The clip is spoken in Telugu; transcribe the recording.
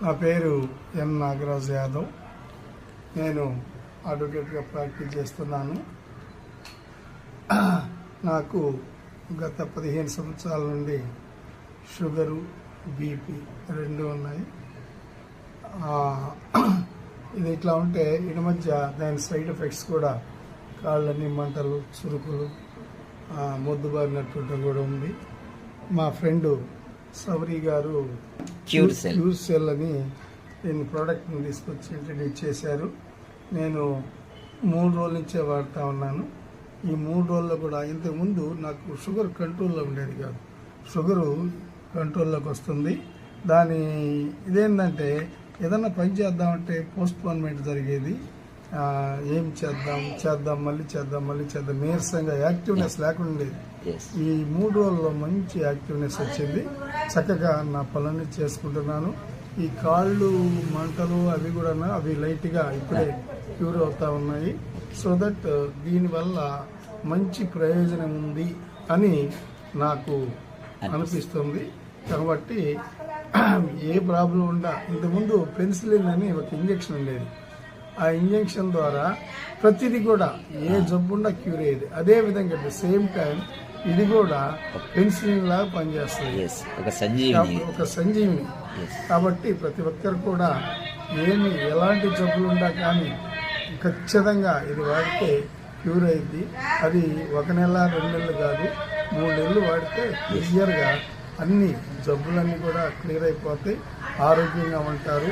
నా పేరు ఎన్ నాగరాజ్ యాదవ్. నేను అడ్వకేట్గా ప్రాక్టీస్ చేస్తున్నాను. నాకు గత 15 సంవత్సరాల నుండి షుగరు, బీపీ రెండు ఉన్నాయి. ఇది ఇట్లా ఉంటే ఈ మధ్య దాని సైడ్ ఎఫెక్ట్స్ కూడా కాళ్ళని మంటలు, చురుకులు, మొద్దుబారినట్టు కూడా ఉంది. మా ఫ్రెండ్ సౌరి గారు క్యూర్ సెల్ అని దీని ప్రోడక్ట్ని తీసుకొచ్చి ఇంట్రడ్యూస్ చేశారు. నేను 3 రోజుల నుంచే వాడుతూ ఉన్నాను. ఈ 3 రోజుల్లో కూడా ఇంతకుముందు నాకు షుగర్ కంట్రోల్లో ఉండేది కాదు. షుగరు కంట్రోల్లోకి వస్తుంది. దాని ఇదేంటంటే ఏదన్నా పని చేద్దామంటే పోస్ట్పోన్మెంట్ జరిగేది. ఏం చేద్దాం మళ్ళీ చేద్దాం నీరసంగా యాక్టివ్నెస్ లేకుండా ఉండేది. ఈ 3 రోజుల్లో మంచి యాక్టివ్నెస్ వచ్చింది. చక్కగా నా పనులన్నీ చేసుకుంటున్నాను. ఈ కాళ్ళు మంటలు అవి కూడా అవి లైట్గా ఇప్పుడే క్యూర్ అవుతా ఉన్నాయి. సో దట్ దీనివల్ల మంచి ప్రయోజనం ఉంది అని నాకు అనిపిస్తుంది. కాబట్టి ఏ ప్రాబ్లం ఉండా, ఇంతకుముందు పెన్సిలిన్ అని ఒక ఇంజెక్షన్ ఉండేది. ఆ ఇంజెక్షన్ ద్వారా ప్రతిదీ కూడా ఏ జబ్బుండా క్యూర్ అయ్యేది. అదేవిధంగా అట్ ద సేమ్ టైం ఇది కూడా పెన్సిలిన్ లాగా పనిచేస్తుంది, ఒక సంజీవిని. కాబట్టి ప్రతి ఒక్కరు కూడా ఎలాంటి జబ్బులుండా కానీ ఖచ్చితంగా ఇది వాడితే క్యూర్ అయింది. అది 1 నెల 2 నెలలు కాదు, 3 నెలలు వాడితే క్లియర్గా అన్ని జబ్బులన్నీ కూడా క్లియర్ అయిపోతాయి, ఆరోగ్యంగా ఉంటారు.